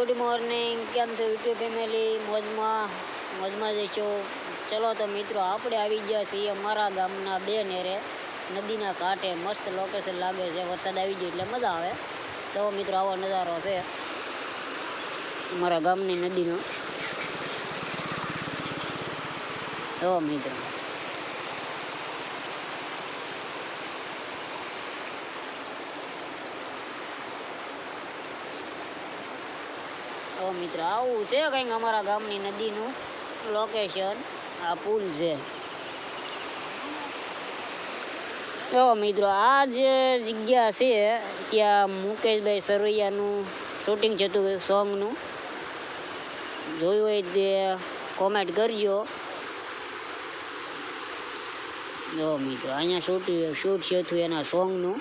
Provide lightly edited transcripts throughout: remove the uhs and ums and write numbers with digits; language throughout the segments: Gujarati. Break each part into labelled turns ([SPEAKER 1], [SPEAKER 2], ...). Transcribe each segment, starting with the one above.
[SPEAKER 1] ગુડ મોર્નિંગ, કેમ છો યુટ્યુબ ફેમિલી? મોજમાં જઈશો. ચલો તો મિત્રો, આપણે આવી ગયા છીએ અમારા ગામના બે નેરે નદીના કાંઠે. મસ્ત લોકેશન લાગે છે, વરસાદ આવી ગયો એટલે મજા આવે. તો મિત્રો, આવો નજારો છે અમારા ગામની નદીનો. તો મિત્રો આવું છે કંઈક અમારા ગામની નદીનું લોકેશન. આ પુલ છે. તો મિત્રો, આ જે જગ્યા છે ત્યાં મુકેશભાઈ સરવૈયાનું શૂટિંગ થતું સોંગનું. જોયું હોય તે કોમેન્ટ કરજો. જો મિત્રો, અહીંયા શૂટ થયું એના સોંગનું.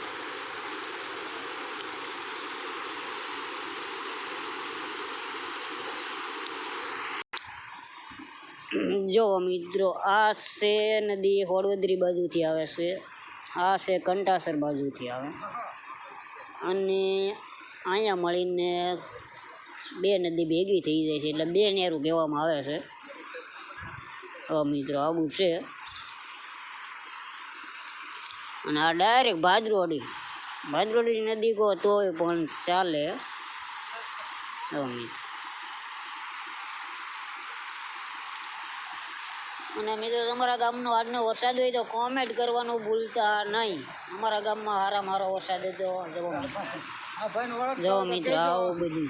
[SPEAKER 1] જો મિત્રો, આ છે નદી હોળવદરી બાજુથી આવે છે, આ છે કંટાસર બાજુથી આવે, અને અહીંયા મળીને બે નદી ભેગી થઈ જાય છે એટલે બે નેરું કહેવામાં આવે છે. તો મિત્રો, આવું છે. અને આ ડાયરેક્ટ ભાદરોડી નદી કહો તોય પણ ચાલે. તો મિત્રો, અને મિત્રો, તમારા ગામનો આજનો વરસાદ હોય તો કોમેન્ટ કરવાનું ભૂલતા નહીં. અમારા ગામમાં હારો વરસાદ હતો. જો મિત્રો, આવું બધું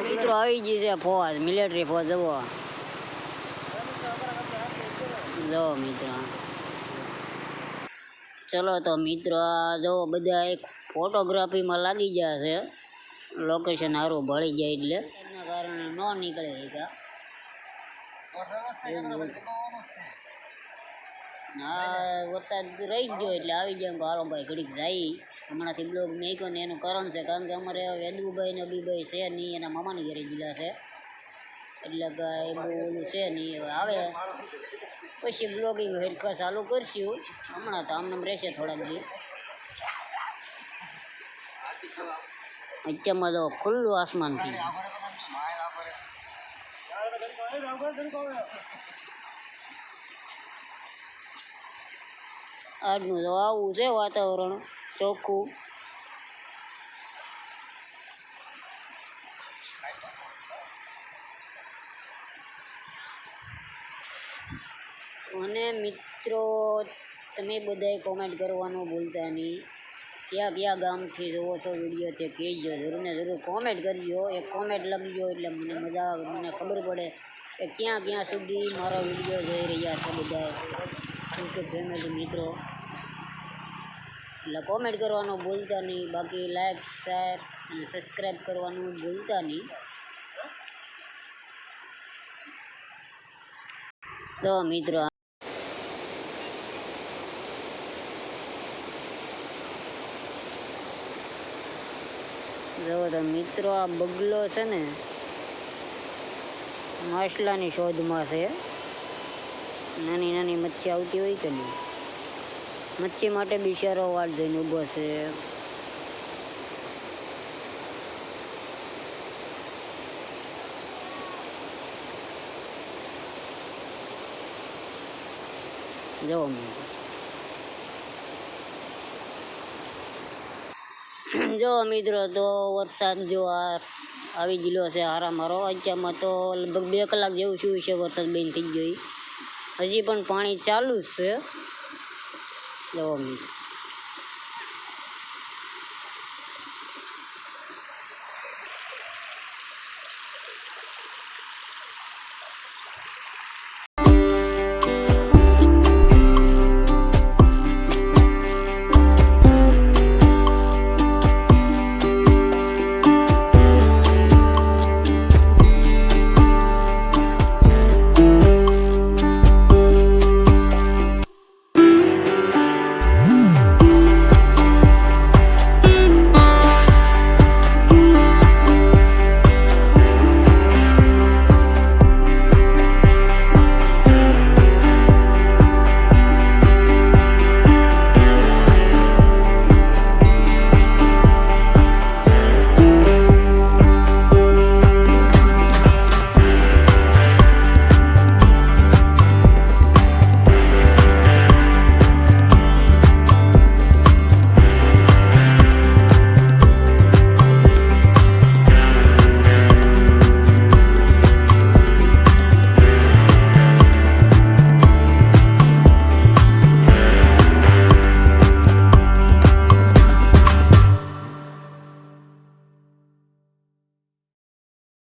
[SPEAKER 1] મિત્રો આવી ગઈ છે ફોજ, મિલિટરી ફોજ. જો મિત્રો, ચલો તો મિત્રો, આ જો બધા એક ફોટોગ્રાફીમાં લાગી ગયા છે. લોકેશન સારું ભળી જાય એટલે એના કારણે ન નીકળે ગયા. હા, વરસાદ રહી ગયો એટલે આવી ગયા. હાલો ભાઈ, ઘડીક જાય. હમણાંથી બ્લોગ મેક્યો ને એનું કારણ છે કારણ કે અમારે વેદુભાઈ ને અબીભાઈ છે નહીં, એના મામાની ઘરે ગયેલા છે એટલે કાંઈ બહુ ઓલું છે નહીં. આવે પછી બ્લોગિંગ હેડકા ચાલુ કરશું. હમણાં તો આમને રહેશે થોડાક દિવસ. અત્યારમાં તો ખુલ્લું આસમાન થઈ ગયું. આજનું તો આવું છે વાતાવરણ ચોખ્ખું. અને મિત્રો, તમે બધાએ કોમેન્ટ કરવાનું ભૂલતા નહીં. કયા ગામથી જોવો છો વિડીયો તે કહેજો. જરૂર ને જરૂર કોમેન્ટ કરજો. એક કોમેન્ટ લખજો એટલે મને મને ખબર પડે કે ક્યાં સુધી મારો વિડીયો જોઈ રહ્યા છે બધા યુટ્યુબ ફેમિલી મિત્રો. એટલે કોમેન્ટ કરવાનું ભૂલતા નહીં. બાકી લાઈક, શેર અને સબસ્ક્રાઈબ કરવાનું ભૂલતા નહીં. તો મિત્રો, જો તો મિત્રો, આ બગલો છે ને માછલાની શોધમાં છે. નાની નાની મચ્છી આવતી હોય કે નહીં, મચ્છી માટે બિચારો વાટ જોઈને ઊભો છે. જો મિત્રો, તો વરસાદ જો આવી ગયેલો છે હારામારો. અત્યારમાં તો લગભગ 2 કલાક જેવું શું છે વરસાદ બંધ થઈ ગયો. હજી પણ પાણી ચાલુ જ છે. જો મિત્રો,